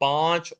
5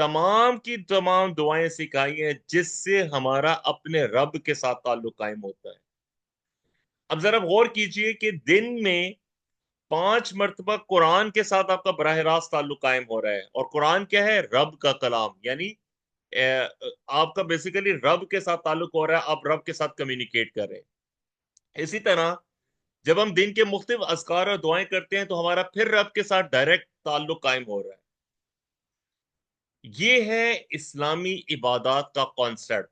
تمام کی تمام دعائیں سکھائی ہیں جس سے ہمارا اپنے رب کے ساتھ تعلق قائم ہوتا ہے۔ اب ذرا غور کیجئے کہ دن میں 5 مرتبہ قرآن کے ساتھ آپ کا براہ راست تعلق قائم ہو رہا ہے، اور قرآن کیا ہے؟ رب کا کلام، یعنی آپ کا بیسیکلی رب کے ساتھ تعلق ہو رہا ہے، آپ رب کے ساتھ کمیونیکیٹ کر رہے ہیں۔ اسی طرح جب ہم دن کے مختلف اذکار اور دعائیں کرتے ہیں تو ہمارا پھر رب کے ساتھ ڈائریکٹ تعلق قائم ہو رہا ہے۔ یہ ہے اسلامی عبادات کا کانسیپٹ،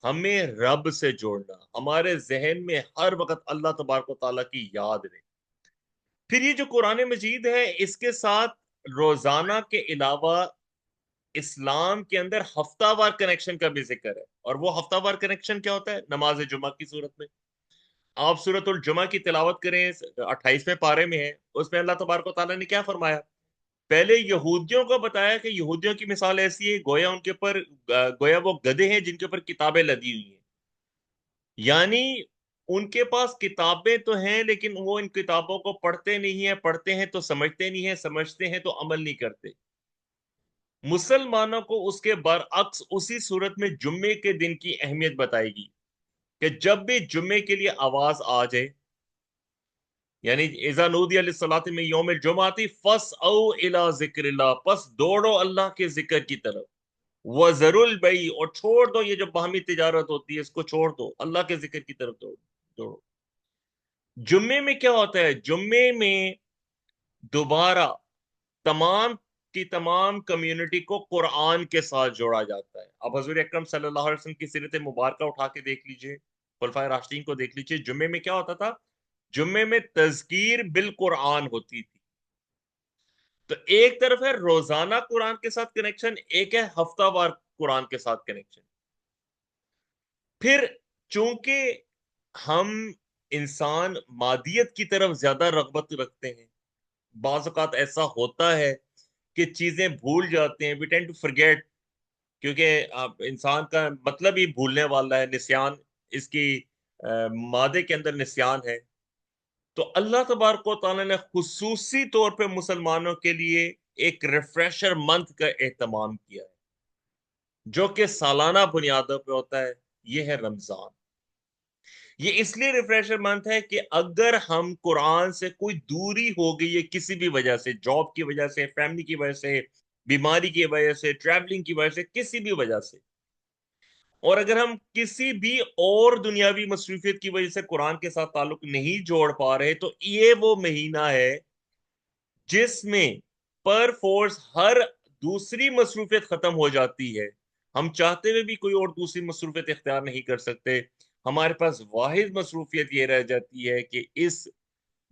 ہمیں رب سے جوڑنا، ہمارے ذہن میں ہر وقت اللہ تبارک و تعالیٰ کی یاد رہے۔ پھر یہ جو قرآن مجید ہے، اس کے ساتھ روزانہ کے علاوہ اسلام کے اندر ہفتہ وار کنیکشن کا بھی ذکر ہے، اور وہ ہفتہ وار کنیکشن کیا ہوتا ہے؟ نماز جمعہ کی صورت میں آپ سورۃ الجمعہ کی تلاوت کریں، 28ویں پارے میں ہے، اس میں اللہ تبارک و تعالیٰ نے کیا فرمایا؟ پہلے یہودیوں کو بتایا کہ یہودیوں کی مثال ایسی ہے، گویا ان کے اوپر گویا وہ گدھے ہیں جن کے اوپر کتابیں لدی ہوئی ہیں، یعنی ان کے پاس کتابیں تو ہیں لیکن وہ ان کتابوں کو پڑھتے نہیں ہیں، پڑھتے ہیں تو سمجھتے نہیں ہیں، سمجھتے ہیں تو عمل نہیں کرتے۔ مسلمانوں کو اس کے برعکس اسی صورت میں جمعے کے دن کی اہمیت بتائے گی کہ جب بھی جمعے کے لیے آواز آ جائے، یعنی اذا نودی للصلاۃ من یوم الجمعہ فاسعوا الی ذکر اللہ، پس دوڑو اللہ کے ذکر کی طرف، وذروا البیع، اور چھوڑ دو یہ جو باہمی تجارت ہوتی ہے، اس کو چھوڑ دو، اللہ کے ذکر کی طرف دوڑو۔ جمعے میں کیا ہوتا ہے؟ جمعے میں دوبارہ تمام کی تمام کمیونٹی کو قرآن کے ساتھ جوڑا جاتا ہے۔ اب حضور اکرم صلی اللہ علیہ وسلم کی سیرت مبارکہ اٹھا کے دیکھ لیجئے، خلفائے راشدین کو دیکھ لیجئے، جمعے میں کیا ہوتا تھا؟ جمعے میں تذکیر بالقرآن ہوتی تھی۔ تو ایک طرف ہے روزانہ قرآن کے ساتھ کنیکشن، ایک ہے ہفتہ وار قرآن کے ساتھ کنیکشن۔ پھر چونکہ ہم انسان مادیت کی طرف زیادہ رغبت رکھتے ہیں، بعض اوقات ایسا ہوتا ہے کہ چیزیں بھول جاتے ہیں، وی ٹینڈ ٹو فرگیٹ، کیونکہ انسان کا مطلب ہی بھولنے والا ہے، نسیان اس کی مادے کے اندر نسیان ہے۔ تو اللہ تبارک و تعالیٰ نے خصوصی طور پہ مسلمانوں کے لیے ایک ریفریشر منتھ کا اہتمام کیا ہے، جو کہ سالانہ بنیادوں پہ ہوتا ہے، یہ ہے رمضان۔ یہ اس لیے ریفریشر منتھ ہے کہ اگر ہم قرآن سے کوئی دوری ہو گئی ہے کسی بھی وجہ سے، جاب کی وجہ سے، فیملی کی وجہ سے، بیماری کی وجہ سے، ٹریولنگ کی وجہ سے، کسی بھی وجہ سے، اور اگر ہم کسی بھی اور دنیاوی مصروفیت کی وجہ سے قرآن کے ساتھ تعلق نہیں جوڑ پا رہے، تو یہ وہ مہینہ ہے جس میں پر فورس ہر دوسری مصروفیت ختم ہو جاتی ہے، ہم چاہتے ہوئے بھی کوئی اور دوسری مصروفیت اختیار نہیں کر سکتے، ہمارے پاس واحد مصروفیت یہ رہ جاتی ہے کہ اس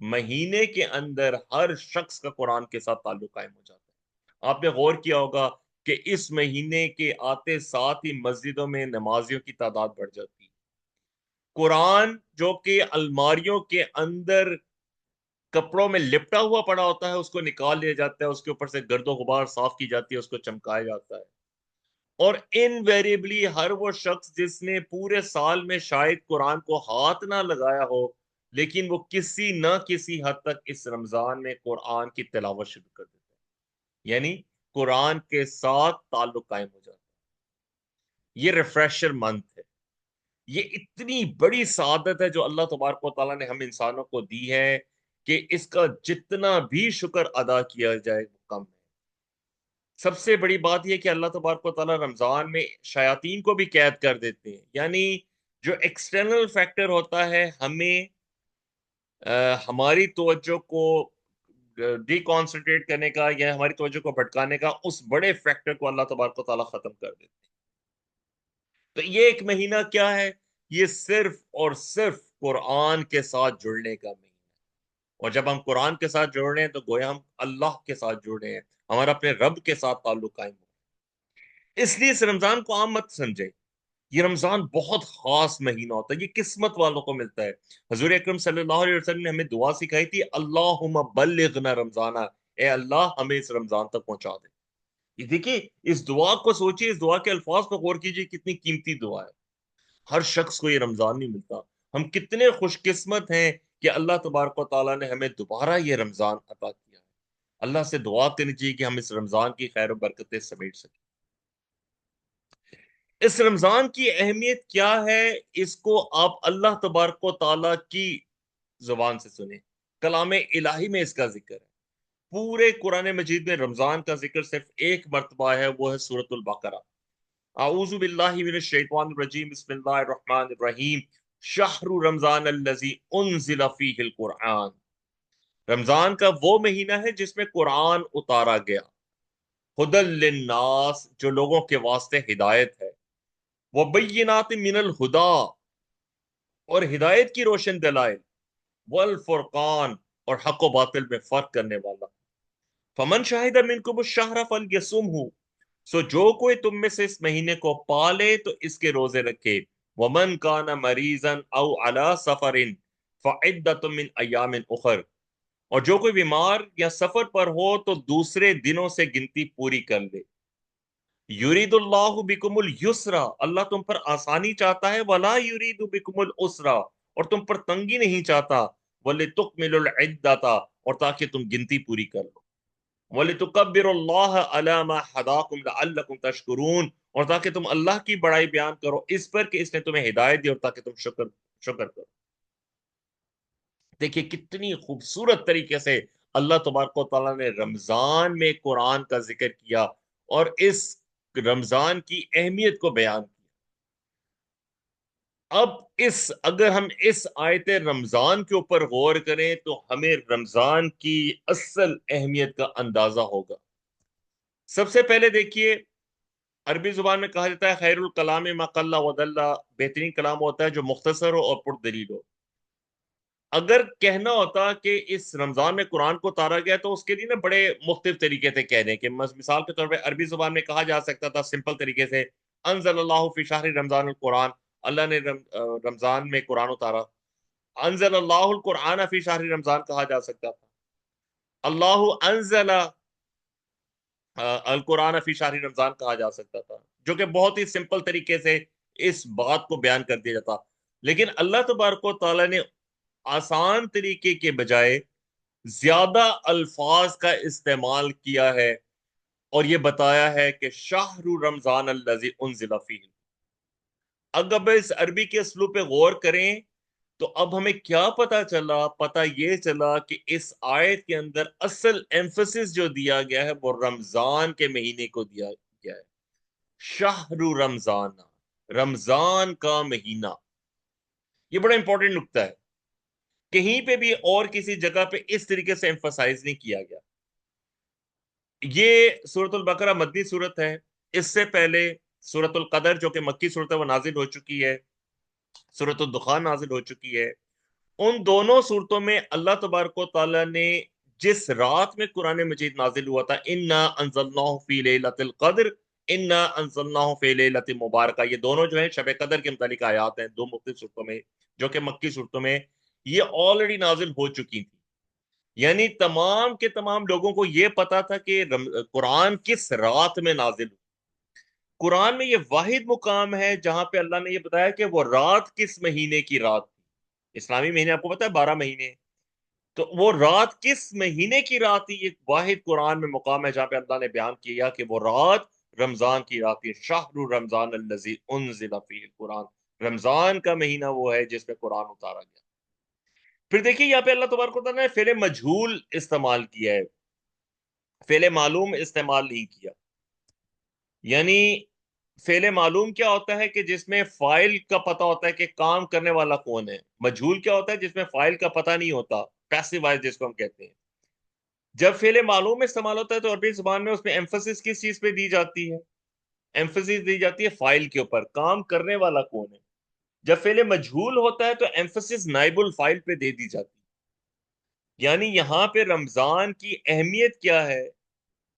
مہینے کے اندر ہر شخص کا قرآن کے ساتھ تعلق قائم ہو جاتا ہے۔ آپ نے غور کیا ہوگا کہ اس مہینے کے آتے ساتھ ہی مسجدوں میں نمازیوں کی تعداد بڑھ جاتی ہے۔ قرآن جو کہ الماریوں کے اندر کپڑوں میں لپٹا ہوا پڑا ہوتا ہے، اس کو نکال لیا جاتا ہے، اس کے اوپر سے گرد و غبار صاف کی جاتی ہے، اس کو چمکایا جاتا ہے، اور انویریبلی ہر وہ شخص جس نے پورے سال میں شاید قرآن کو ہاتھ نہ لگایا ہو، لیکن وہ کسی نہ کسی حد تک اس رمضان میں قرآن کی تلاوت شروع کر دیتا ہے، یعنی قرآن کے ساتھ تعلق قائم ہو جاتا ہے۔ یہ ریفریشر منتھ ہے، یہ اتنی بڑی سعادت ہے جو اللہ تبارک و تعالیٰ نے ہم انسانوں کو دی ہے کہ اس کا جتنا بھی شکر ادا کیا جائے وہ کم ہے۔ سب سے بڑی بات یہ کہ اللہ تبارک و تعالیٰ رمضان میں شیاطین کو بھی قید کر دیتے ہیں، یعنی جو ایکسٹرنل فیکٹر ہوتا ہے ہمیں ہماری توجہ کو ڈی کانسنٹریٹ کرنے کا یا ہماری توجہ کو بھٹکانے کا، اس بڑے فیکٹر کو اللہ تبارک و تعالیٰ ختم کر دیتے ہیں۔ تو یہ ایک مہینہ کیا ہے؟ یہ صرف اور صرف قرآن کے ساتھ جڑنے کا مہینہ، اور جب ہم قرآن کے ساتھ جڑ رہے ہیں تو گویا ہم اللہ کے ساتھ جڑ رہے ہیں، ہمارا اپنے رب کے ساتھ تعلق قائم ہو۔ اس لیے اس رمضان کو عام مت سمجھے، یہ رمضان بہت خاص مہینہ ہوتا ہے، یہ قسمت والوں کو ملتا ہے۔ حضور اکرم صلی اللہ علیہ وسلم نے ہمیں دعا سکھائی تھی، اللہم بلغنا رمضان، اے اللہ ہمیں اس رمضان تک پہنچا دے۔ یہ دیکھیے، اس دعا کو سوچیے، اس دعا کے الفاظ پر غور کیجیے، کتنی قیمتی دعا ہے۔ ہر شخص کو یہ رمضان نہیں ملتا، ہم کتنے خوش قسمت ہیں کہ اللہ تبارک و تعالیٰ نے ہمیں دوبارہ یہ رمضان عطا کیا ہے۔ اللہ سے دعا کرنی چاہیے کہ ہم اس رمضان کی خیر و برکتیں سمیٹ سکیں۔ اس رمضان کی اہمیت کیا ہے، اس کو آپ اللہ تبارک و تعالیٰ کی زبان سے سنیں، کلام الہی میں اس کا ذکر ہے۔ پورے قرآن مجید میں رمضان کا ذکر صرف ایک مرتبہ ہے، وہ ہے سورۃ البقرہ۔ اعوذ باللہ من الشیطان الرجیم، بسم اللہ الرحمن الرحیم، شہر رمضان الذی انزل فیہ القرآن۔ رمضان کا وہ مہینہ ہے جس میں قرآن اتارا گیا، ہدی للناس، جو لوگوں کے واسطے ہدایت ہے، وبینات من الہدا، اور ہدایت کی روشن دلائل، والفرقان، اور حق و باطل میں فرق کرنے والا۔ فمن شاہد منکم الشہر فلیصمہ، سو جو کوئی تم میں سے اس مہینے کو پالے تو اس کے روزے رکھے۔ ومن کان مریضا او علی سفر فعدۃ من ایام اخر، اور جو کوئی بیمار یا سفر پر ہو تو دوسرے دنوں سے گنتی پوری کر لے۔ یرید اللہ بکم الیسرا، اللہ تم پر آسانی چاہتا ہے، ولا یرید بکم العسرا، اور تم پر تنگی نہیں چاہتا، ولتکملوا العدۃ، اور تاکہ تم گنتی پوری کر لو، وَلِتُكَبِّرُوا اللَّهَ عَلَى مَا هَدَاكُمْ لَعَلَّكُمْ تَشْكُرُونَ، اور تاکہ تم اللہ کی بڑائی بیان کرو اس پر کہ اس نے تمہیں ہدایت دی، اور تاکہ تم شکر کرو۔ دیکھیے کتنی خوبصورت طریقے سے اللہ تبارک و تعالیٰ نے رمضان میں قرآن کا ذکر کیا اور اس رمضان کی اہمیت کو بیان کیا۔ اب اگر ہم اس آیت رمضان کے اوپر غور کریں تو ہمیں رمضان کی اصل اہمیت کا اندازہ ہوگا۔ سب سے پہلے دیکھیے، عربی زبان میں کہا جاتا ہے خیر الکلام ما قل ودل، بہترین کلام ہوتا ہے جو مختصر ہو اور پردلیل ہو۔ اگر کہنا ہوتا کہ اس رمضان میں قرآن کو اتارا گیا تو اس کے لیے نا بڑے مختلف طریقے تھے کہنے کے۔ مثال کے طور پہ عربی زبان میں کہا جا سکتا تھا سمپل طریقے سے، انزل اللہ فی شہر رمضان القرآن، اللہ نے رمضان میں قرآن اتارا۔ انزل اللہ القرآن فی شہر رمضان کہا جا سکتا تھا، اللہ انزل القرآن فی شہر رمضان کہا جا سکتا تھا، جو کہ بہت ہی سمپل طریقے سے اس بات کو بیان کر دیا جاتا۔ لیکن اللہ تبارک و تعالیٰ نے آسان طریقے کے بجائے زیادہ الفاظ کا استعمال کیا ہے اور یہ بتایا ہے کہ شہر رمضان الذی انزل فیہ۔ اگر اس عربی کے اسلوب پہ غور کریں تو اب ہمیں کیا پتا یہ چلا کہ اس آیت کے اندر اصل ایمفسس جو دیا گیا ہے وہ رمضان کے مہینے کو دیا گیا ہے۔ شہر رمضان، رمضان کا مہینہ، یہ بڑا امپورٹنٹ نکتہ ہے، کہیں پہ بھی اور کسی جگہ پہ اس طریقے سے ایمفسائز نہیں کیا گیا۔ یہ سورۃ البقرہ مدنی سورت ہے، اس سے پہلے سورۃ القدر جو کہ مکی سورت ہے وہ نازل ہو چکی ہے، سورۃ الدخان نازل ہو چکی ہے۔ ان دونوں صورتوں میں اللہ تبارک و تعالیٰ نے جس رات میں قرآن مجید نازل ہوا تھا، انا انزلناہ فی لیلۃ القدر، انا انزلناہ فی لیلۃ مبارکہ، یہ دونوں جو ہیں شب قدر کے متعلق آیات ہیں دو مختلف صورتوں میں، جو کہ مکی صورتوں میں یہ آلریڈی نازل ہو چکی تھی۔ یعنی تمام کے تمام لوگوں کو یہ پتا تھا کہ قرآن کس رات میں نازل ہوا۔ قرآن میں یہ واحد مقام ہے جہاں پہ اللہ نے یہ بتایا کہ وہ رات کس مہینے کی رات تھی۔ اسلامی مہینے آپ کو پتا ہے 12 مہینے، تو وہ رات کس مہینے کی رات تھی، یہ واحد قرآن میں مقام ہے جہاں پہ اللہ نے بیان کیا کہ وہ رات رمضان کی رات تھی۔ شہر رمضان الذی انزل فیہ القرآن، رمضان کا مہینہ وہ ہے جس میں قرآن اتارا گیا۔ پھر دیکھیے یہاں پہ اللہ تبارک و تعالیٰ نے فعل مجہول استعمال کیا ہے، فعل معلوم استعمال نہیں کیا۔ یعنی فعل معلوم کیا ہوتا ہے کہ جس میں فاعل کا پتہ ہوتا ہے کہ کام کرنے والا کون ہے، مجہول کیا ہوتا ہے جس میں فاعل کا پتہ نہیں ہوتا، پیسو وائز جس کو ہم کہتے ہیں۔ جب فعل معلوم استعمال ہوتا ہے تو عربی زبان میں اس میں ایمفسس کس چیز پہ دی جاتی ہے؟ ایمفسس دی جاتی ہے فاعل کے اوپر، کام کرنے والا کون ہے۔ جب فعل مجہول ہوتا ہے تو ایمفسس نائب الفاعل پہ دے دی جاتی ہے۔ یعنی یہاں پہ رمضان کی اہمیت کیا ہے؟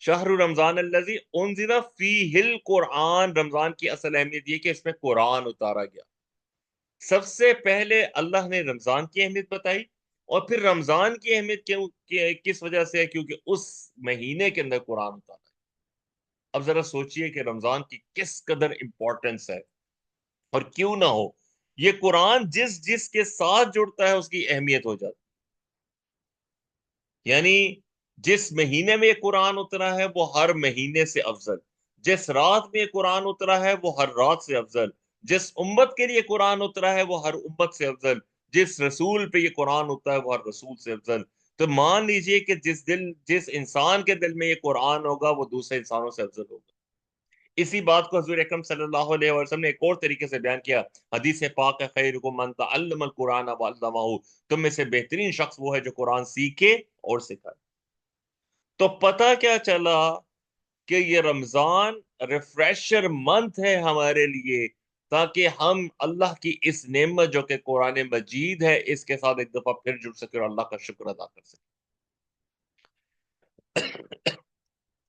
شہر رمضان الذی انزل فیہ القرآن، رمضان کی اصل اہمیت یہ کہ اس میں قرآن اتارا گیا۔ سب سے پہلے اللہ نے رمضان کی اہمیت بتائی، اور پھر رمضان کی اہمیت کس وجہ سے ہے؟ کیونکہ اس مہینے کے اندر قرآن اتارا ہے۔ اب ذرا سوچئے کہ رمضان کی کس قدر امپورٹنس ہے، اور کیوں نہ ہو، یہ قرآن جس جس کے ساتھ جڑتا ہے اس کی اہمیت ہو جاتی ہے۔ یعنی جس مہینے میں قرآن اترا ہے وہ ہر مہینے سے افضل، جس رات میں یہ قرآن اترا ہے وہ ہر رات سے افضل، جس امت کے لیے قرآن اترا ہے وہ ہر امت سے افضل، جس رسول پہ یہ قرآن اترا ہے وہ ہر رسول سے افضل۔ تو مان لیجئے کہ جس انسان کے دل میں یہ قرآن ہوگا وہ دوسرے انسانوں سے افضل ہوگا۔ اسی بات کو حضور اکرم صلی اللہ علیہ وسلم نے ایک اور طریقے سے بیان کیا، حدیث پاک ہے خیرکم من تعلم القرآن وعلمہ، تم میں سے بہترین شخص وہ ہے جو قرآن سیکھے اور سکھائے۔ تو پتہ کیا چلا کہ یہ رمضان ریفریشر منتھ ہے ہمارے لیے، تاکہ ہم اللہ کی اس نعمت جو کہ قرآن مجید ہے اس کے ساتھ ایک دفعہ پھر جڑ سکے اور اللہ کا شکر ادا کر سکے۔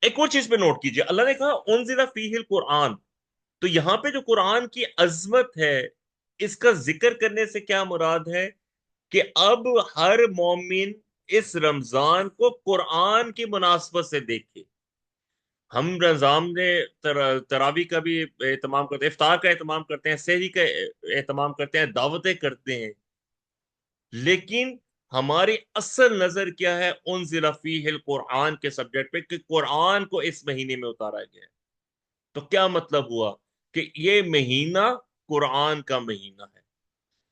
ایک اور چیز پہ نوٹ کیجئے، اللہ نے کہا انزل فیہ القرآن، تو یہاں پہ جو قرآن کی عظمت ہے اس کا ذکر کرنے سے کیا مراد ہے کہ اب ہر مومن اس رمضان کو قرآن کی مناسبت سے دیکھے۔ ہم رمضان میں تراویح کا بھی اہتمام کرتے ہیں، افطار کا اہتمام کرتے ہیں، سحری کا اہتمام کرتے ہیں، دعوتیں کرتے ہیں، لیکن ہماری اصل نظر کیا ہے انزل فیہ القرآن کے سبجیکٹ پہ، کہ قرآن کو اس مہینے میں اتارا گیا ہے۔ تو کیا مطلب ہوا کہ یہ مہینہ قرآن کا مہینہ ہے،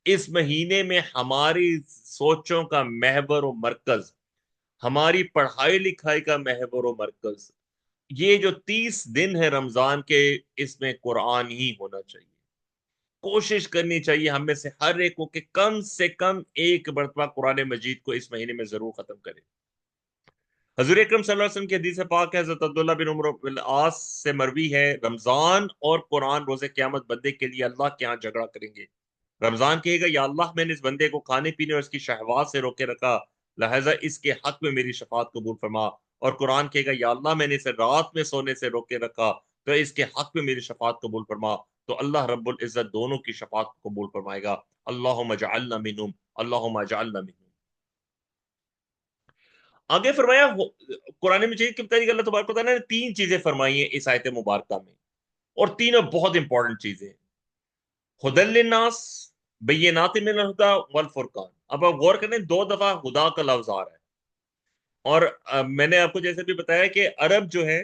اس مہینے میں ہماری سوچوں کا محور و مرکز، ہماری پڑھائی لکھائی کا محور و مرکز، یہ جو 30 دن ہے رمضان کے، اس میں قرآن ہی ہونا چاہیے۔ کوشش کرنی چاہیے ہم میں سے ہر ایک کو کہ کم سے کم ایک مرتبہ قرآن مجید کو اس مہینے میں ضرور ختم کرے۔ حضور اکرم صلی اللہ علیہ وسلم کی حدیث پاک ہے، حضرت عبداللہ بن عمر بن العاص سے مروی ہے، رمضان اور قرآن روز قیامت بندے کے لیے اللہ کے ہاں جھگڑا کریں گے۔ رمضان کہے گا یا اللہ میں نے اس بندے کو کھانے پینے اور اس کی شہوات سے روکے رکھا، لہذا اس کے حق میں میری شفاعت قبول فرما۔ اور قرآن کہے گا یا اللہ میں نے اسے رات میں سونے سے روکے رکھا، تو اس کے حق میں میری شفاعت قبول فرما۔ تو اللہ رب العزت دونوں کی شفاعت کو قبول فرمائے گا۔ اللہم اجعلنا منہم، اللہم اجعلنا منہم۔ آگے فرمایا قرآن مجید کے مطابق اللہ تبارک و تعالیٰ نے 3 چیزیں فرمائی ہیں اس آیت مبارکہ میں، اور تینوں بہت امپورٹنٹ چیزیں ہیں۔ ہدی للناس، بینات من الہدی والفرقان۔ اب آپ غور کریں 2 دفعہ خدا کا لفظ آ رہا ہے، اور میں نے آپ کو جیسے بھی بتایا کہ عرب جو ہے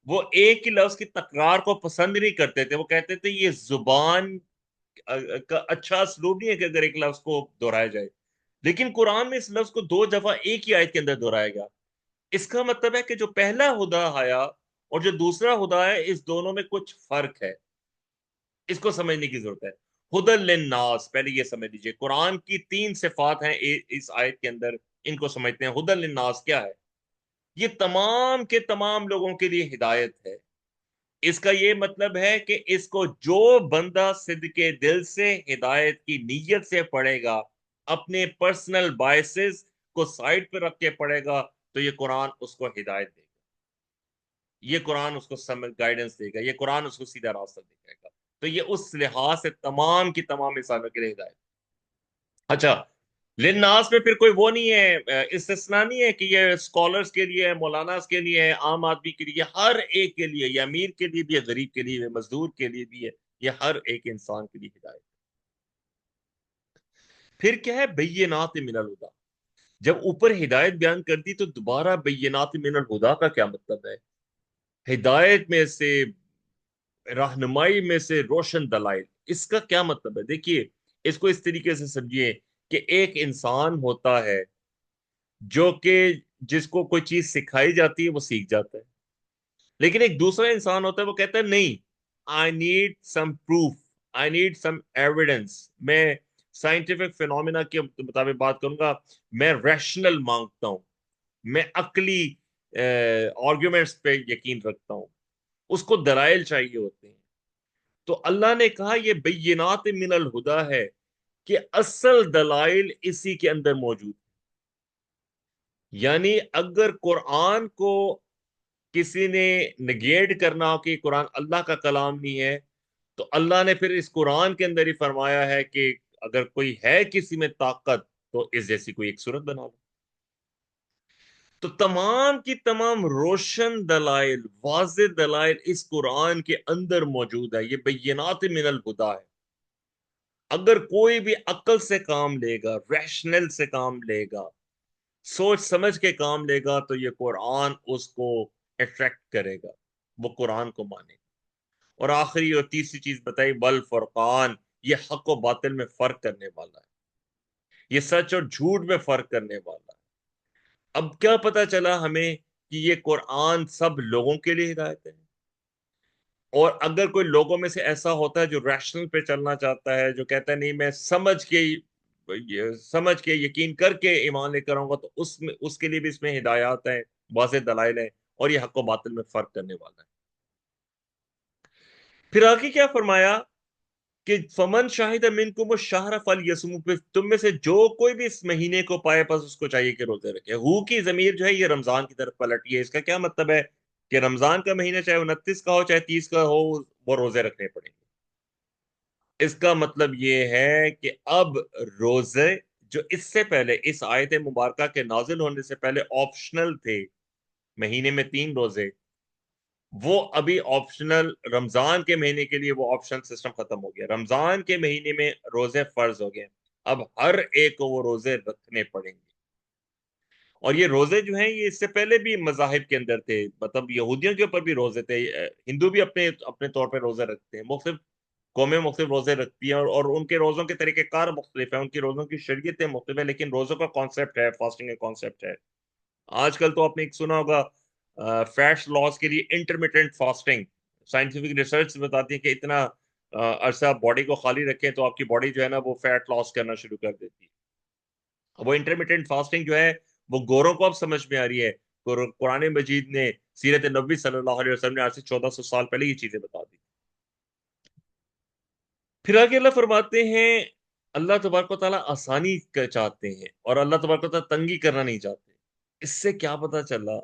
وہ ایک ہی لفظ کی تکرار کو پسند نہیں کرتے تھے، وہ کہتے تھے یہ زبان کا اچھا اسلوب نہیں ہے کہ اگر ایک لفظ کو دہرایا جائے، لیکن قرآن میں اس لفظ کو 2 دفعہ ایک ہی آیت کے اندر دہرایا گیا۔ اس کا مطلب ہے کہ جو پہلا خدا آیا اور جو دوسرا خدا ہے اس دونوں میں کچھ فرق ہے، اس کو سمجھنے کی ضرورت ہے۔ ہدی للناس، پہلے یہ سمجھ لیجئے قرآن کی 3 صفات ہیں اس آیت کے اندر، ان کو سمجھتے ہیں۔ ہدی للناس کیا ہے؟ یہ تمام کے تمام لوگوں کے لیے ہدایت ہے۔ اس کا یہ مطلب ہے کہ اس کو جو بندہ صدق دل سے ہدایت کی نیت سے پڑھے گا، اپنے پرسنل بائسز کو سائڈ پہ رکھ کے پڑھے گا، تو یہ قرآن اس کو ہدایت دے گا، یہ قرآن اس کو گائیڈنس دے گا، یہ قرآن اس کو سیدھا راستہ دکھائے گا۔ تو یہ اس لحاظ سے تمام کی تمام انسانوں کے لیے ہدایت۔ اچھا، للناس میں پھر کوئی وہ نہیں ہے، استثناء نہیں ہے کہ یہ اسکالرز کے لیے ہے، مولاناز کے لیے ہے، عام آدمی کے لیے، ہر ایک کے لیے، یہ امیر کے لیے بھی ہے، غریب کے لیے بھی ہے، مزدور کے لیے بھی ہے، یہ ہر ایک انسان کے لیے ہدایت۔ پھر کیا ہے؟ بینات من الہدی۔ جب اوپر ہدایت بیان کر دی تو دوبارہ بینات من الہدی کا کیا مطلب ہے؟ ہدایت میں سے، رہنمائی میں سے روشن دلائل، اس کا کیا مطلب ہے؟ دیکھیے اس کو اس طریقے سے سمجھیے کہ ایک انسان ہوتا ہے جو کہ جس کو کوئی چیز سکھائی جاتی ہے وہ سیکھ جاتا ہے، لیکن ایک دوسرا انسان ہوتا ہے وہ کہتا ہے نہیں، I need some proof, I need some evidence, میں سائنٹیفک فینومینا کے مطابق بات کروں گا، میں ریشنل مانگتا ہوں، میں عقلی آرگیومنٹس پہ یقین رکھتا ہوں، اس کو دلائل چاہیے ہوتے ہیں۔ تو اللہ نے کہا یہ بینات من الہدی ہے کہ اصل دلائل اسی کے اندر موجود ہے۔ یعنی اگر قرآن کو کسی نے نگیٹ کرنا ہو کہ قرآن اللہ کا کلام نہیں ہے، تو اللہ نے پھر اس قرآن کے اندر ہی فرمایا ہے کہ اگر کوئی ہے کسی میں طاقت تو اس جیسی کوئی ایک صورت بنا لو۔ تو تمام کی تمام روشن دلائل، واضح دلائل اس قرآن کے اندر موجود ہے، یہ بینات من الہدی ہے۔ اگر کوئی بھی عقل سے کام لے گا، ریشنل سے کام لے گا، سوچ سمجھ کے کام لے گا، تو یہ قرآن اس کو اٹریکٹ کرے گا۔ وہ قرآن کو مانے. اور آخری اور تیسری چیز بتائی بل فرقان، یہ حق و باطل میں فرق کرنے والا ہے، یہ سچ اور جھوٹ میں فرق کرنے والا ہے. اب کیا پتا چلا ہمیں کہ یہ قرآن سب لوگوں کے لیے ہدایت ہے. اور اگر کوئی لوگوں میں سے ایسا ہوتا ہے جو ریشنل پہ چلنا چاہتا ہے، جو کہتا ہے نہیں میں سمجھ کے یقین کر کے ایمان لے کر آؤں گا، تو اس کے لیے بھی اس میں ہدایات ہیں، واضح دلائل ہیں، اور یہ حق و باطل میں فرق کرنے والا ہے. پھر آگے کیا فرمایا کہ فمن شاہد منکم الشہر فلیصم، پہ تم میں سے جو کوئی بھی اس مہینے کو پائے پس اس کو چاہیے کہ روزے رکھے. ہو کی ضمیر جو ہے یہ رمضان کی طرف پلٹی ہے. اس کا کیا مطلب ہے کہ رمضان کا مہینہ چاہے 29 کا ہو چاہے 30 کا ہو، وہ روزے رکھنے پڑیں گے. اس کا مطلب یہ ہے کہ اب روزے جو اس سے پہلے اس آیت مبارکہ کے نازل ہونے سے پہلے آپشنل تھے، مہینے میں 3 روزے، وہ ابھی آپشنل رمضان کے مہینے کے لیے وہ آپشنل سسٹم ختم ہو گیا. رمضان کے مہینے میں روزے فرض ہو گئے، اب ہر ایک کو وہ روزے رکھنے پڑیں گے. اور یہ روزے جو ہیں یہ اس سے پہلے بھی مذاہب کے اندر تھے، مطلب یہودیوں کے اوپر بھی روزے تھے، ہندو بھی اپنے اپنے طور پہ روزے رکھتے ہیں، مختلف قومیں مختلف روزے رکھتی ہیں، اور ان کے روزوں کے طریقہ کار مختلف ہیں، ان کی روزوں کی شریعتیں مختلف ہیں، لیکن روزوں کا کانسیپٹ ہے، فاسٹنگ کا کانسیپٹ ہے. آج کل تو آپ نے ایک سنا ہوگا فیٹس لاس کے لیے انٹرمیٹنٹ فاسٹنگ، سائنٹیفک ریسرچ بتاتی ہے کہ اتنا عرصہ آپ باڈی کو خالی رکھیں تو آپ کی باڈی جو ہے نا وہ فیٹ لاس کرنا شروع کر دیتی ہے. وہ انٹرمیٹنٹ فاسٹنگ جو ہے وہ گوروں کو اب سمجھ میں آ رہی ہے. قرآن مجید نے، سیرت نبوی صلی اللہ علیہ وسلم نے آج سے 1400 سال پہلے یہ چیزیں بتا دی. پھر آگے اللہ فرماتے ہیں اللہ تبارک و تعالیٰ آسانی چاہتے ہیں اور اللہ تبارک و تعالیٰ تنگی کرنا نہیں چاہتے. اس سے کیا پتا چلا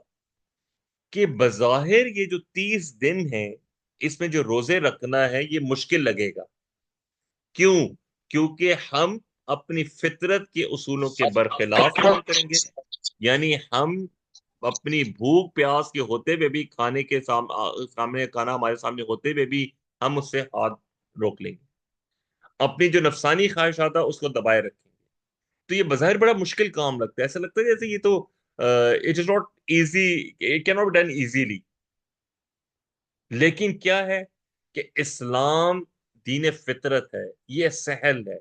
کہ بظاہر یہ جو 30 دن ہیں اس میں جو روزے رکھنا ہے یہ مشکل لگے گا. کیوں؟ کیونکہ ہم اپنی فطرت کے اصولوں کے برخلاف عمل کریں گے. یعنی ہم اپنی بھوک پیاس کے ہوتے ہوئے بھی کھانے کے سامنے کھانا ہمارے سامنے ہوتے ہوئے بھی ہم اس سے ہاتھ روک لیں گے، اپنی جو نفسانی خواہشات ہے اس کو دبائے رکھیں گے. تو یہ بظاہر بڑا مشکل کام لگتا ہے، ایسا لگتا ہے جیسے یہ تو it is not easy, it can not be done easily. لیکن کیا ہے کہ اسلام دین فطرت ہے، یہ سہل ہے.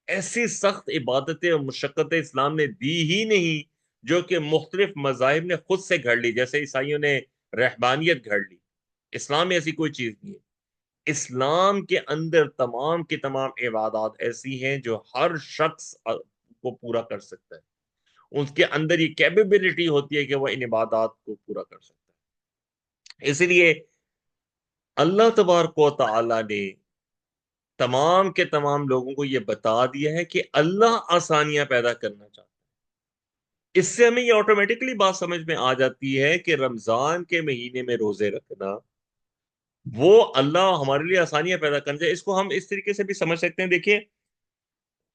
ایسی سخت عبادتیں اور مشقتیں اسلام نے دی ہی نہیں جو کہ مختلف مذاہب نے خود سے گھڑ لی. جیسے عیسائیوں نے رہبانیت گھڑ لی، اسلام میں ایسی کوئی چیز نہیں ہے. اسلام کے اندر تمام کی تمام عبادات ایسی ہیں جو ہر شخص کو پورا کر سکتا ہے. اس کے اندر یہ کیپیبلٹی ہوتی ہے کہ وہ ان عبادات کو پورا کر سکتا ہے. اسی لیے اللہ تبارک و تعالی نے تمام کے تمام لوگوں کو یہ بتا دیا ہے کہ اللہ آسانیاں پیدا کرنا چاہتا ہے. اس سے ہمیں یہ آٹومیٹکلی بات سمجھ میں آ جاتی ہے کہ رمضان کے مہینے میں روزے رکھنا وہ اللہ ہمارے لیے آسانیاں پیدا کرنا چاہیے. اس کو ہم اس طریقے سے بھی سمجھ سکتے ہیں. دیکھیے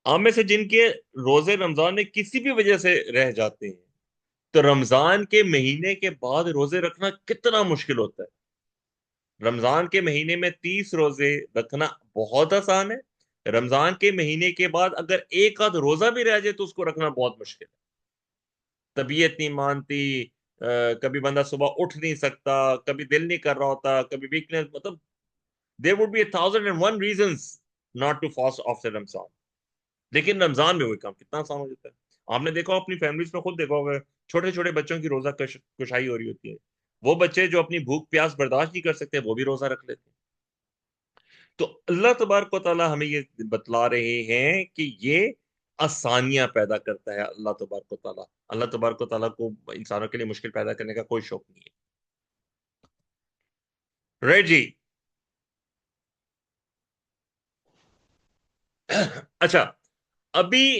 ہم میں سے جن کے روزے رمضان میں کسی بھی وجہ سے رہ جاتے ہیں تو رمضان کے مہینے کے بعد روزے رکھنا کتنا مشکل ہوتا ہے. رمضان کے مہینے میں 30 روزے رکھنا بہت آسان ہے، رمضان کے مہینے کے بعد اگر ایک آدھ روزہ بھی رہ جائے تو اس کو رکھنا بہت مشکل ہے. طبیعت نہیں مانتی، کبھی بندہ صبح اٹھ نہیں سکتا، کبھی دل نہیں کر رہا ہوتا، کبھی ویکنس، مطلب there would be 1001 reasons not to fast after رمضان. لیکن رمضان میں وہ کام کتنا آسان ہو جاتا ہے. آپ نے دیکھا اپنی فیملیز میں خود دیکھا ہوگا، چھوٹے چھوٹے بچوں کی روزہ کشائی ہو رہی ہوتی ہے. وہ بچے جو اپنی بھوک پیاس برداشت نہیں کر سکتے وہ بھی روزہ رکھ لیتے ہیں. تو اللہ تبارک و تعالیٰ ہمیں یہ بتلا رہے ہیں کہ یہ آسانیاں پیدا کرتا ہے اللہ تبارک و تعالیٰ. اللہ تبارک و تعالیٰ کو انسانوں کے لیے مشکل پیدا کرنے کا کوئی شوق نہیں ہے. جی اچھا، ابھی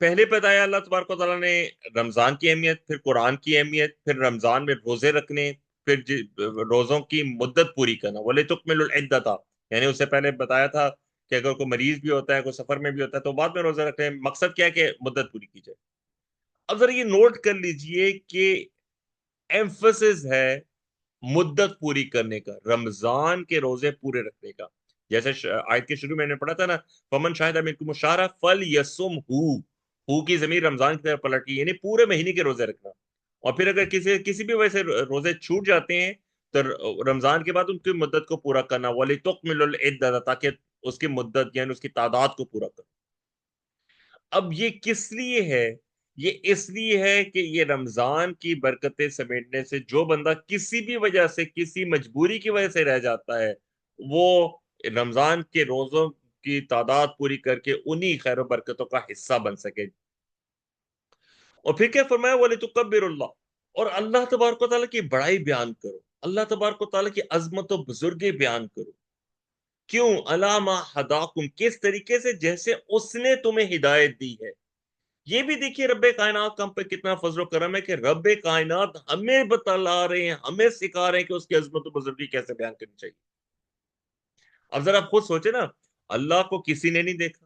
پہلے بتایا اللہ تبارک و تعالیٰ نے رمضان کی اہمیت، پھر قرآن کی اہمیت، پھر رمضان میں روزے رکھنے، پھر روزوں کی مدت پوری کرنا. وَلِتُكْمِلُوا الْعِدَّةَ، یعنی اس سے پہلے بتایا تھا کہ اگر کوئی مریض بھی ہوتا ہے، کوئی سفر میں بھی ہوتا ہے تو بعد میں روزہ رکھنے. مقصد کیا ہے کہ مدت پوری کی جائے. اب ذرا یہ نوٹ کر لیجئے کہ ایمفسس ہے مدت پوری کرنے کا، رمضان کے روزے پورے رکھنے کا. جیسے آیت کے شروع میں نے پڑھا تھا نا، فمن شاہد منکم الشہر فلیصمہ، کی ضمیر رمضان کی طرف پلٹی، یعنی پورے مہینے کے روزے رکھنا. اور پھر اگر کسی بھی وجہ سے روزے چھوٹ جاتے ہیں رمضان کے بعد ان کی مدت کو پورا کرنا، وَلِتُكْمِلُوا الْعِدَّةَ، تاکہ اس کی مدت یعنی اس کی تعداد کو پورا کرنا۔ اب یہ کس لیے ہے؟ یہ اس لیے ہے کہ یہ رمضان کی برکتیں سمیٹنے سے جو بندہ کسی بھی وجہ سے، کسی مجبوری کی وجہ سے رہ جاتا ہے، وہ رمضان کے روزوں کی تعداد پوری کر کے انہی خیر و برکتوں کا حصہ بن سکے۔ اور پھر کیا فرمایا، وَلِتُكَبِّرُوا اللَّهَ، اور اللہ تبارک و تعالیٰ کی بڑائی بیان کرو، اللہ تبارک و تعالیٰ کی عظمت و بزرگی بیان کرو۔ کیوں؟ عَلَىٰ مَا هَدَاكُمْ، کس طریقے سے؟ جیسے اس نے تمہیں ہدایت دی ہے۔ یہ بھی دیکھیے رب کائنات کا ہم پہ کتنا فضل و کرم ہے کہ رب کائنات ہمیں بتلا رہے ہیں، ہمیں سکھا رہے ہیں کہ اس کی عظمت و بزرگی کیسے بیان کرنی چاہیے۔ اب ذرا خود سوچے نا، اللہ کو کسی نے نہیں دیکھا،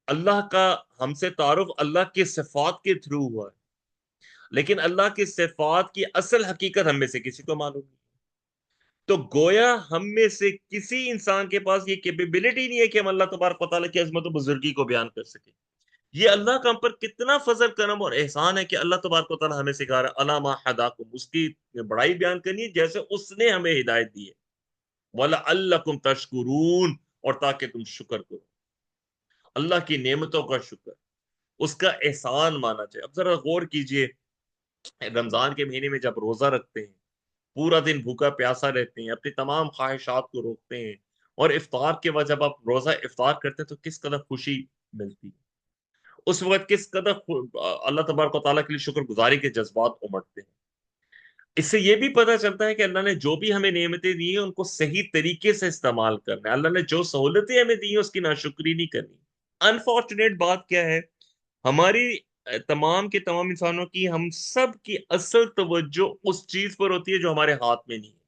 اللہ کا ہم سے تعارف اللہ کی صفات کے تھرو ہوا ہے، لیکن اللہ کی صفات کی اصل حقیقت ہم میں سے کسی کو معلوم نہیں۔ تو گویا ہم میں سے کسی انسان کے پاس یہ کیپیبلٹی نہیں ہے کہ ہم اللہ تبارک و تعالیٰ کی عظمت و بزرگی کو بیان کر سکیں۔ یہ اللہ کا ہم پر کتنا فضل کرم اور احسان ہے کہ اللہ تبارک و تعالیٰ ہمیں سکھا رہا ہے عَلَىٰ مَا هَدَاكُمْ، اس کی بڑائی بیان کرنی ہے جیسے اس نے ہمیں ہدایت دی ہے، وَلَعَلَّكُمْ تَشْكُرُونَ، اور تاکہ تم شکر کرو، اللہ کی نعمتوں کا شکر، اس کا احسان مانا جائے۔ اب ذرا غور کیجئے، رمضان کے مہینے میں جب روزہ رکھتے ہیں، پورا دن بھوکا پیاسا رہتے ہیں، اپنی تمام خواہشات کو روکتے ہیں، اور افطار کے بعد جب آپ روزہ افطار کرتے ہیں تو کس قدر خوشی ملتی ہے، اس وقت کس قدر اللہ تبارک و تعالیٰ کے لیے شکر گزاری کے جذبات امڑتے ہیں۔ اس سے یہ بھی پتہ چلتا ہے کہ اللہ نے جو بھی ہمیں نعمتیں دی ہیں ان کو صحیح طریقے سے استعمال کرنا ہے، اللہ نے جو سہولتیں ہمیں دی ہیں اس کی ناشکری نہیں کرنی۔ انفارچونیٹ بات کیا ہے، ہماری تمام کے تمام انسانوں کی، ہم سب کی اصل توجہ اس چیز پر ہوتی ہے جو ہمارے ہاتھ میں نہیں ہے۔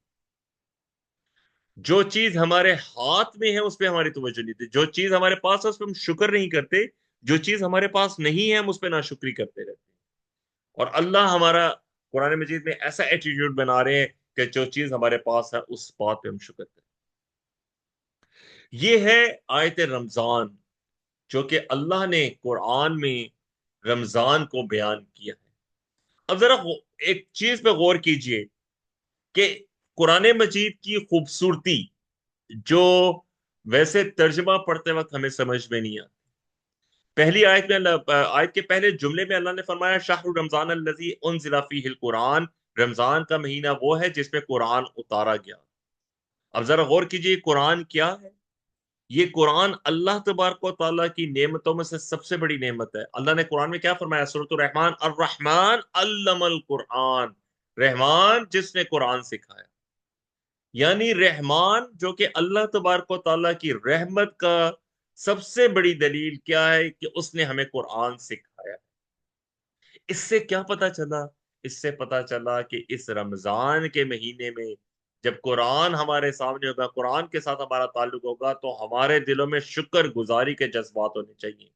جو چیز ہمارے ہاتھ میں ہے اس پہ ہماری توجہ نہیں تھی، جو چیز ہمارے پاس ہے اس پہ ہم شکر نہیں کرتے، جو چیز ہمارے پاس نہیں ہے ہم اس پہ ناشکری کرتے رہتے ہیں۔ اور اللہ ہمارا قرآن مجید میں ایسا ایٹیٹیوڈ بنا رہے ہیں کہ جو چیز ہمارے پاس ہے اس بات پہ ہم شکر کریں۔ یہ ہے آیت رمضان، جو کہ اللہ نے قرآن میں رمضان کو بیان کیا ہے۔ اب ذرا ایک چیز پہ غور کیجئے کہ قرآن مجید کی خوبصورتی جو ویسے ترجمہ پڑھتے وقت ہمیں سمجھ میں نہیں آتی۔ پہلی آیت میں آیت کے پہلے جملے میں اللہ نے فرمایا شہر رمضان الذی انزل فیہ القرآن، رمضان کا مہینہ وہ ہے جس میں قرآن اتارا گیا۔ اب ذرا غور کیجئے، قرآن کیا ہے؟ یہ قرآن اللہ تبارک و تعالیٰ کی نعمتوں میں سے سب سے بڑی نعمت ہے۔ اللہ نے قرآن میں کیا فرمایا؟ سورۃ الرحمن، الرحمن علم القرآن، رحمان جس نے قرآن سکھایا۔ یعنی رحمان جو کہ اللہ تبارک و تعالیٰ کی رحمت کا سب سے بڑی دلیل کیا ہے کہ اس نے ہمیں قرآن سکھایا۔ اس سے کیا پتا چلا؟ اس سے پتا چلا کہ اس رمضان کے مہینے میں جب قرآن ہمارے سامنے ہوگا، قرآن کے ساتھ ہمارا تعلق ہوگا، تو ہمارے دلوں میں شکر گزاری کے جذبات ہونے چاہیے۔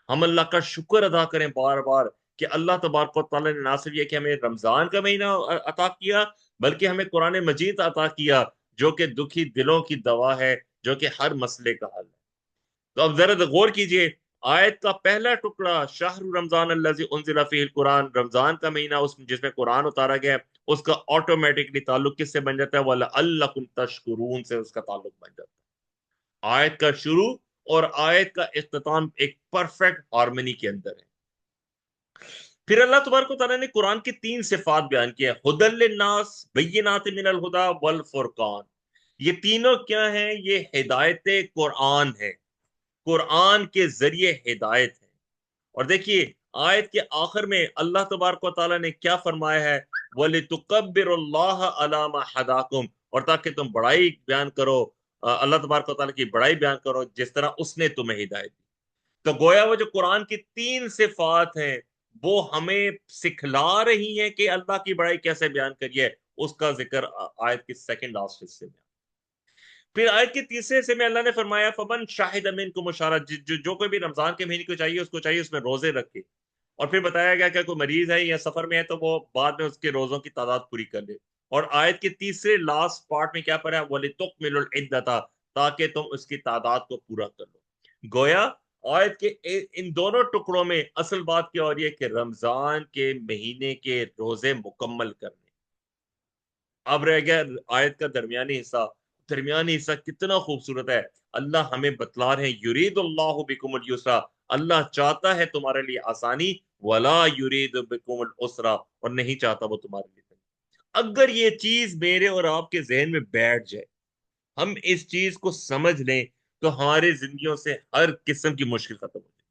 ہم اللہ کا شکر ادا کریں بار بار کہ اللہ تبارک و تعالیٰ نے نہ صرف یہ کہ ہمیں رمضان کا مہینہ عطا کیا، بلکہ ہمیں قرآن مجید عطا کیا جو کہ دکھی دلوں کی دوا ہے، جو کہ ہر مسئلے کا حل ہے۔ تو اب ذرا غور کیجئے، آیت کا پہلا ٹکڑا شہر رمضان الذی انزل فیہ القرآن، رمضان کا مہینہ جس میں قرآن اتارا گیا ہے، اس کا آٹومیٹکلی تعلق کس سے بن جاتا ہے؟ وَلَعَلَّكُمْ تَشْكُرُونَ سے اس کا تعلق بن جاتا ہے۔ آیت کا شروع اور آیت کا اختتام ایک پرفیکٹ ہارمنی کے اندر ہے۔ پھر اللہ تبارک و تعالیٰ نے قرآن کی 3 صفات بیان کیا ہے، ہدی للناس، بینات من الہدی والفرقان۔ یہ تینوں کیا ہیں؟ یہ ہدایت قرآن ہے، قرآن کے ذریعے ہدایت ہے۔ اور دیکھیے آیت کے آخر میں اللہ تبارک و تعالیٰ نے کیا فرمایا ہے؟ وَلِتُكَبِّرُوا اللَّهَ عَلَىٰ مَا هَدَاكُمْ، اور تاکہ تم بڑائی بیان کرو، اللہ تبارک و تعالیٰ کی بڑائی بیان کرو جس طرح اس نے تمہیں ہدایت دی۔ تو گویا وہ جو قرآن کی 3 صفات ہیں وہ ہمیں سکھلا رہی ہیں کہ اللہ کی بڑائی کیسے بیان کریے، اس کا ذکر آیت کے سیکنڈ لاسٹ حصے میں۔ پھر آیت کے تیسرے حصے میں اللہ نے فرمایا فمن شاہد منکم الشہر، جو کوئی بھی رمضان کے مہینے کو چاہیے اس میں روزے رکھے، اور پھر بتایا گیا کہ کوئی مریض ہے یا سفر میں ہے تو وہ بعد میں اس کے روزوں کی تعداد پوری کر لے۔ اور آیت کے تیسرے لاسٹ پارٹ میں کیا پڑھا ہے؟ وَلِتُكْمِلُوا الْعِدَّةَ، تاکہ تم اس کی تعداد کو پورا کر لو۔ گویا آیت کے ان دونوں ٹکڑوں میں اصل بات کیا ہو رہی ہے کہ رمضان کے مہینے کے روزے مکمل کرنے، اب رہ گیا آیت کا درمیانی حصہ. درمیانی حصہ کتنا خوبصورت ہے. اللہ ہمیں بتلا رہے ہیں یرید اللہ بکم السرا, اللہ چاہتا ہے تمہارے لیے آسانی, ولا یرید بکم العسرا, اور نہیں چاہتا وہ تمہارے لیے. اگر یہ چیز میرے اور آپ کے ذہن میں بیٹھ جائے, ہم اس چیز کو سمجھ لیں, تو ہماری زندگیوں سے ہر قسم کی مشکل ختم ہو جائے.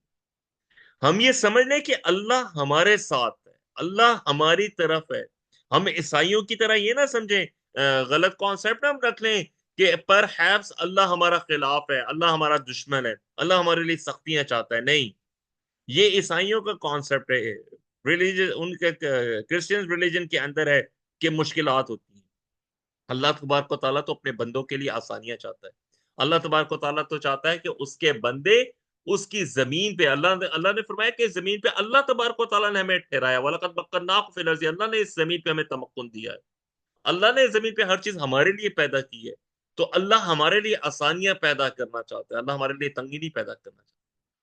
ہم یہ سمجھ لیں کہ اللہ ہمارے ساتھ ہے, اللہ ہماری طرف ہے. ہم عیسائیوں کی طرح یہ نہ سمجھیں, غلط کانسیپٹ ہم رکھ لیں کہ پر ہیپس اللہ ہمارا خلاف ہے, اللہ ہمارا دشمن ہے, اللہ ہمارے لیے سختیاں چاہتا ہے. نہیں, یہ عیسائیوں کا کانسیپٹ ہے. ریلیجن ان کے کرسچن ریلیجن کے اندر ہے کہ مشکلات ہوتی ہیں. اللہ تبارک و تعالیٰ تو اپنے بندوں کے لیے آسانیاں چاہتا ہے. اللہ تبارک و تعالیٰ تو چاہتا ہے کہ اس کے بندے اس کی زمین پہ, اللہ نے فرمایا کہ زمین پہ اللہ تبارک و تعالیٰ نے ہمیں ٹھہرایا, وَلَقَدْ مَكَّنَّاكُمْ فِي الْأَرْضِ, اللہ نے اس زمین پہ ہمیں تمکن دیا ہے. اللہ نے زمین پہ ہر چیز ہمارے لیے پیدا کی ہے. تو اللہ ہمارے لیے آسانیاں پیدا کرنا چاہتا ہے, اللہ ہمارے لیے تنگی نہیں پیدا کرنا چاہتا.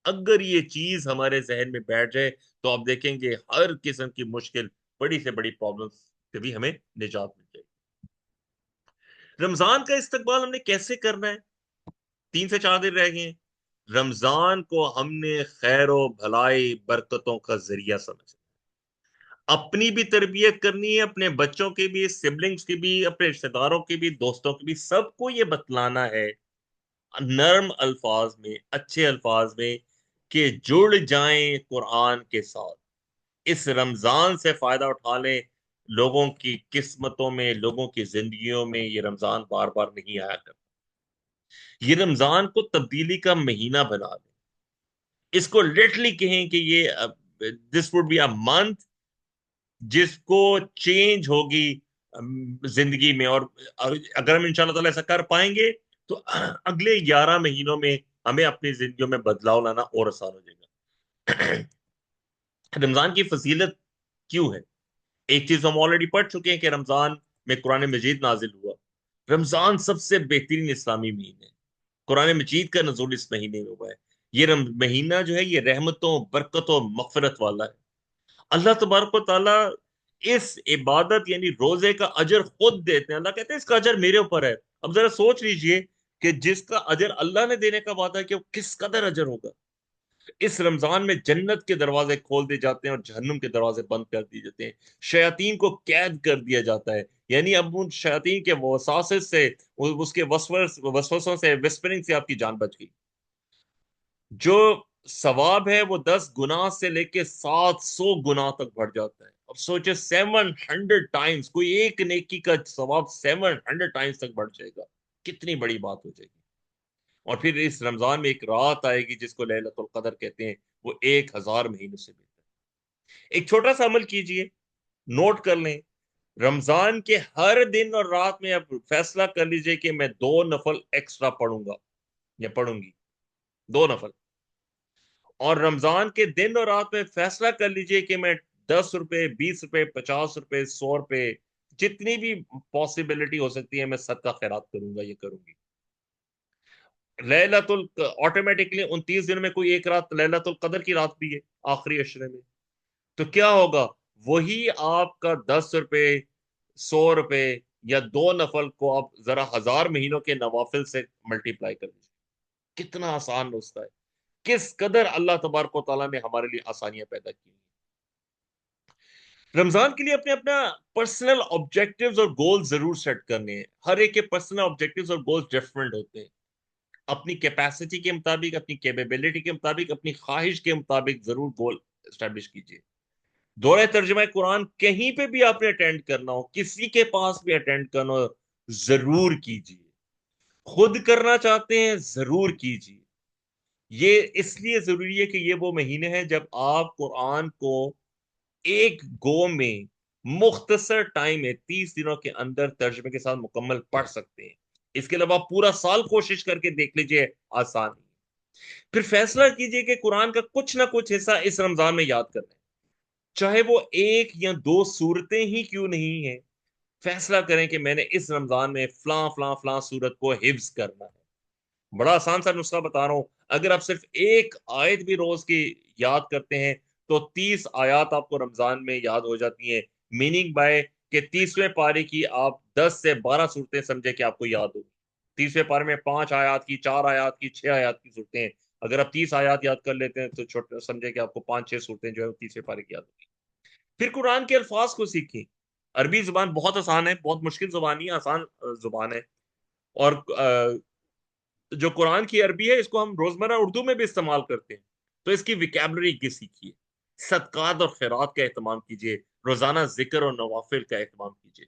اگر یہ چیز ہمارے ذہن میں بیٹھ جائے تو آپ دیکھیں گے ہر قسم کی مشکل, بڑی سے بڑی پرابلمس سے بھی ہمیں نجات مل جائے گی. رمضان کا استقبال ہم نے کیسے کرنا ہے؟ 3 سے 4 دن رہ گئے ہیں. رمضان کو ہم نے خیر و بھلائی برکتوں کا ذریعہ سمجھا. اپنی بھی تربیت کرنی ہے, اپنے بچوں کی بھی, سبلنگز کی بھی, اپنے رشتے داروں کی بھی, دوستوں کی بھی, سب کو یہ بتلانا ہے نرم الفاظ میں, اچھے الفاظ میں, کہ جڑ جائیں قرآن کے ساتھ, اس رمضان سے فائدہ اٹھا لیں. لوگوں کی قسمتوں میں, لوگوں کی زندگیوں میں یہ رمضان بار بار نہیں آیا کرتا. یہ رمضان کو تبدیلی کا مہینہ بنا دیں. اس کو لٹرلی کہیں کہ یہ this would be a month جس کو چینج ہوگی زندگی میں. اور اگر ہم انشاءاللہ تعالی ایسا کر پائیں گے تو اگلے 11 مہینوں میں ہمیں اپنی زندگیوں میں بدلاؤ لانا اور آسان ہو جائے گا. رمضان کی فضیلت کیوں ہے؟ ایک چیز ہم آلریڈی پڑھ چکے ہیں کہ رمضان میں قرآن مجید نازل ہوا. رمضان سب سے بہترین اسلامی مہینے ہے. قرآن مجید کا نزول اس مہینے میں ہوا ہے. یہ مہینہ جو ہے یہ رحمتوں, برکتوں, مغفرت والا ہے. اللہ تبارک و تعالیٰ اس عبادت یعنی روزے کا اجر خود دیتے ہیں. اللہ کہتے ہیں اس کا اجر میرے اوپر ہے. اب ذرا سوچ لیجئے کہ جس کا اجر اللہ نے دینے کا وعدہ ہے کہ وہ کس قدر اجر ہوگا. اس رمضان میں جنت کے دروازے کھول دیے جاتے ہیں اور جہنم کے دروازے بند کر دیے جاتے ہیں. شیاطین کو قید کر دیا جاتا ہے. یعنی اب ان شیاطین کے وساوس سے, اس کے وسوسوں سے, وسپرنگ سے آپ کی جان بچ گئی. جو ثواب ہے وہ 10 گنا سے لے کے 700 گنا تک بڑھ جاتا ہے. اب سوچے 700 ٹائمز, کوئی ایک نیکی کا ثواب 700 ٹائمز تک بڑھ جائے گا. کتنی بڑی بات ہو جائے گی. اور پھر اس رمضان میں ایک رات آئے گی جس کو لیلۃ القدر کہتے ہیں, وہ 1000 مہینوں سے بہتر. ایک چھوٹا سا عمل کیجئے, نوٹ کر لیں, رمضان کے ہر دن اور رات میں اب فیصلہ کر لیجئے کہ میں 2 نفل ایکسٹرا پڑھوں گا یا پڑھوں گی, 2 نفل. اور رمضان کے دن اور رات میں فیصلہ کر لیجئے کہ میں 10 روپے, 20 روپے, 50 روپے, 100 روپے, جتنی بھی پاسبلٹی ہو سکتی ہے میں صدقہ خیرات کروں گا, یہ کروں گی. آٹومیٹکلی 29 دن میں کوئی ایک رات لیلۃ القدر کی رات بھی ہے آخری عشرے میں. تو کیا ہوگا, وہی آپ کا 10 روپے, 100 روپے یا 2 نفل کو آپ ذرا 1000 مہینوں کے نوافل سے ملٹیپلائی کر دیجیے. کتنا آسان نسخہ ہے, کس قدر اللہ تبارک و تعالیٰ نے ہمارے لیے آسانیاں پیدا کی. رمضان کے لیے اپنے اپنا پرسنل آبجیکٹیوز اور گول ضرور سیٹ کرنے ہیں. ہر ایک کے پرسنل آبجیکٹیوز اور گولز ڈفرنٹ ہوتے ہیں. اپنی کیپیسٹی کے مطابق, اپنی کیپیبلٹی کے مطابق, اپنی خواہش کے مطابق ضرور گول اسٹیبلش کیجیے. دورہ ترجمہ قرآن کہیں پہ بھی آپ نے اٹینڈ کرنا ہو, کسی کے پاس بھی اٹینڈ کرنا ہو, ضرور کیجیے. خود کرنا چاہتے ہیں ضرور کیجیے. یہ اس لیے ضروری ہے کہ یہ وہ مہینے ہیں جب آپ قرآن کو ایک گو میں مختصر ٹائم میں 30 دنوں کے اندر ترجمے کے ساتھ مکمل پڑھ سکتے ہیں. اس کے علاوہ پورا سال کوشش کر کے دیکھ لیجئے, آسان ہے. پھر فیصلہ کیجئے کہ قرآن کا کچھ نہ کچھ حصہ اس رمضان میں یاد کرنا ہے, چاہے وہ 1 یا 2 سورتیں ہی کیوں نہیں ہیں. فیصلہ کریں کہ میں نے اس رمضان میں فلاں فلاں فلاں سورت کو حفظ کرنا ہے. بڑا آسان سا نسخہ بتا رہا ہوں, اگر آپ صرف ایک آیت بھی روز کی یاد کرتے ہیں تو 30 آیات آپ کو رمضان میں یاد ہو جاتی ہیں. میننگ بائی کہ 30ویں پارے کی آپ 10 سے 12 صورتیں سمجھے کہ آپ کو یاد ہوگی. 30ویں پارے میں 5 آیات کی، 4 آیات کی، 6 آیات کی صورتیں ہیں. اگر آپ 30 آیات یاد کر لیتے ہیں تو چھوٹے سمجھے کہ آپ کو 5-6 صورتیں جو ہے 30ویں پارے کی یاد ہوگی. پھر قرآن کے الفاظ کو سیکھیں. عربی زبان بہت آسان ہے، بہت مشکل زبان نہیں، آسان زبان ہے. اور جو قرآن کی عربی ہے اس کو ہم روزمرہ اردو میں بھی استعمال کرتے ہیں، تو اس کی ویکیبلری کی سیکھیے. صدقات اور خیرات کا اہتمام کیجیے، روزانہ ذکر اور نوافل کا اہتمام کیجیے.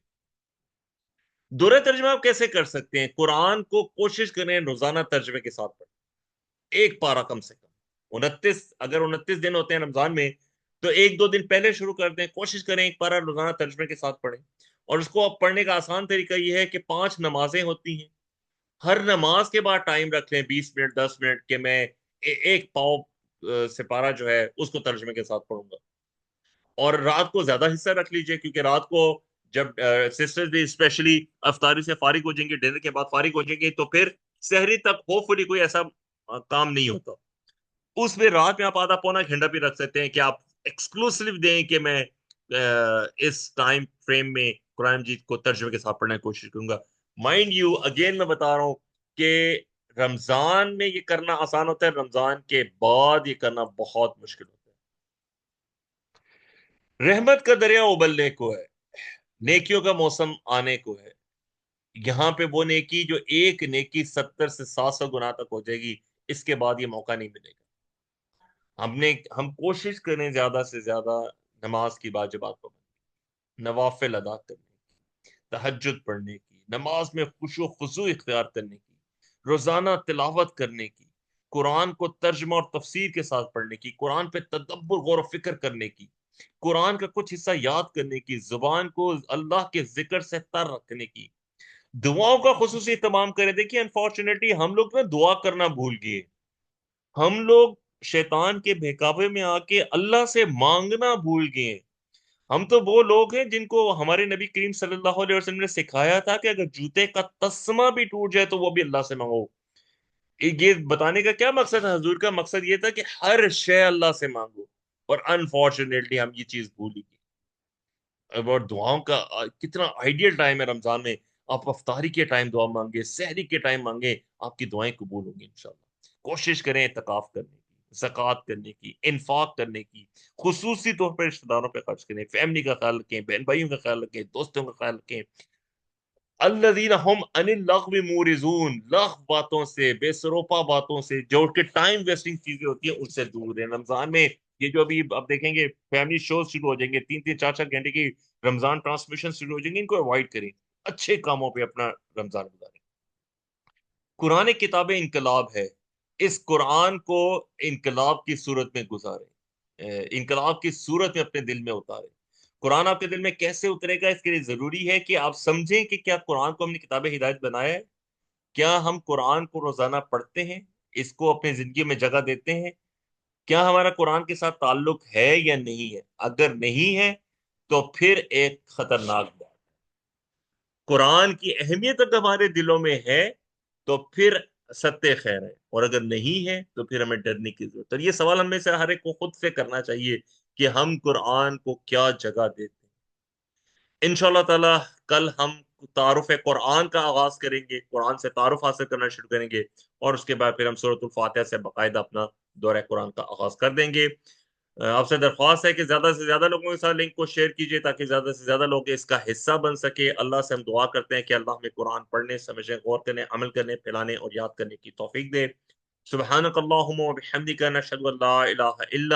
دورہ ترجمہ آپ کیسے کر سکتے ہیں؟ قرآن کو کوشش کریں روزانہ ترجمے کے ساتھ پڑھیں، ایک پارہ کم سے کم. 29 دن ہوتے ہیں رمضان میں، تو 1-2 دن پہلے شروع کر دیں، کوشش کریں ایک پارہ روزانہ ترجمے کے ساتھ پڑھیں. اور اس کو آپ پڑھنے کا آسان طریقہ یہ ہے کہ 5 نمازیں ہوتی ہیں، ہر نماز کے بعد ٹائم رکھ لیں 20 منٹ 10 منٹ کہ میں ایک پاؤ سپارہ جو ہے اس کو ترجمے کے ساتھ پڑھوں گا. اور رات کو زیادہ حصہ رکھ لیجئے، کیونکہ رات کو جب سسٹرز بھی اسپیشلی افطاری سے فارغ ہو جائیں گے، ڈنر کے بعد فارغ ہو جائیں گے، تو پھر سحری تک ہوپ فلی کوئی ایسا کام نہیں ہوتا. اس میں رات میں آپ آدھا پونا گھنٹہ بھی رکھ سکتے ہیں کہ آپ ایکسکلوسیو دیں کہ میں اس ٹائم فریم میں قرآن مجید کو ترجمے کے ساتھ پڑھنے کی کوشش کروں گا. مائنڈ یو اگین میں بتا رہا ہوں کہ رمضان میں یہ کرنا آسان ہوتا ہے، رمضان کے بعد یہ کرنا بہت مشکل ہوتا ہے. رحمت کا دریا ابلنے کو ہے، نیکیوں کا موسم آنے کو ہے. یہاں پہ وہ نیکی جو ایک نیکی 70 سے 700 گنا تک ہو جائے گی، اس کے بعد یہ موقع نہیں ملے گا. ہم کوشش کریں زیادہ سے زیادہ نماز کی واجبات کو، نوافل ادا کرنے کی، تہجد پڑھنے کی، نماز میں خشوع و خضوع اختیار کرنے کی، روزانہ تلاوت کرنے کی، قرآن کو ترجمہ اور تفسیر کے ساتھ پڑھنے کی، قرآن پہ تدبر غور و فکر کرنے کی، قرآن کا کچھ حصہ یاد کرنے کی، زبان کو اللہ کے ذکر سے تر رکھنے کی، دعاؤں کا خصوصی اہتمام کریں. دیکھیے انفارچونیٹلی ہم لوگ نا دعا کرنا بھول گئے. ہم لوگ شیطان کے بہکاوے میں آ کے اللہ سے مانگنا بھول گئے. ہم تو وہ لوگ ہیں جن کو ہمارے نبی کریم صلی اللہ علیہ وسلم نے سکھایا تھا کہ اگر جوتے کا تسمہ بھی ٹوٹ جائے تو وہ بھی اللہ سے مانگو. یہ بتانے کا کیا مقصد ہے؟ حضور کا مقصد یہ تھا کہ ہر شے اللہ سے مانگو. اور انفارچونیٹلی ہم یہ چیز بھول ہی گئے. اور دعاؤں کا کتنا آئیڈیل ٹائم ہے رمضان میں. آپ افطاری کے ٹائم دعا مانگے، سحری کے ٹائم مانگے، آپ کی دعائیں قبول ہوں گی انشاءاللہ. کوشش کریں اعتکاف کرنے کی، زکوٰۃ کرنے کی، انفاق کرنے کی، خصوصی طور پر رشتہ داروں پہ خرچ کریں، فیملی کا خیال رکھیں، بہن بھائیوں کا خیال رکھیں، دوستوں کا خیال رکھیں. الذین هم عن اللغو معرضون، لغو باتوں سے، بے سروپا باتوں سے، جو کہ ٹائم ویسٹنگ چیزیں ہوتی ہیں ان سے دور رہیں. رمضان میں یہ جو ابھی آپ دیکھیں گے فیملی شوز شروع ہو جائیں گے، 3-4 گھنٹے کی رمضان ٹرانسمیشن شروع ہو جائیں گے، ان کو اوائڈ کریں، اچھے کاموں پہ اپنا رمضان گزاریں. قرآن کتاب انقلاب ہے، اس قرآن کو انقلاب کی صورت میں گزاریں، انقلاب کی صورت میں اپنے دل میں اتاریں. قرآن آپ کے دل میں کیسے اترے گا؟ اس کے لیے ضروری ہے کہ آپ سمجھیں کہ کیا قرآن کو ہم نے کتاب ہدایت بنایا ہے، کیا ہم قرآن کو روزانہ پڑھتے ہیں، اس کو اپنی زندگی میں جگہ دیتے ہیں، کیا ہمارا قرآن کے ساتھ تعلق ہے یا نہیں ہے. اگر نہیں ہے تو پھر ایک خطرناک بات. قرآن کی اہمیت اگر ہمارے دلوں میں ہے تو پھر ستع خیر ہے، اور اگر نہیں ہے تو پھر ہمیں ڈرنے کی ضرورت ہے. یہ سوال ہم میں سے ہر ایک کو خود سے کرنا چاہیے کہ ہم قرآن کو کیا جگہ دیتے ہیں. انشاءاللہ تعالی کل ہم تعارف قرآن کا آغاز کریں گے، قرآن سے تعارف حاصل کرنا شروع کریں گے، اور اس کے بعد پھر ہم سورۃ الفاتحہ سے باقاعدہ اپنا دورہ قرآن کا آغاز کر دیں گے. آپ سے درخواست ہے کہ زیادہ سے زیادہ لوگوں کے ساتھ لنک کو شیئر کیجیے تاکہ زیادہ سے زیادہ لوگ اس کا حصہ بن سکے. اللہ سے ہم دعا کرتے ہیں کہ اللہ ہمیں قرآن پڑھنے، سمجھنے، غور کرنے، عمل کرنے، پھیلانے اور یاد کرنے کی توفیق دے. سبحانک اللہم و بحمدک، نشہد ان لا الہ الا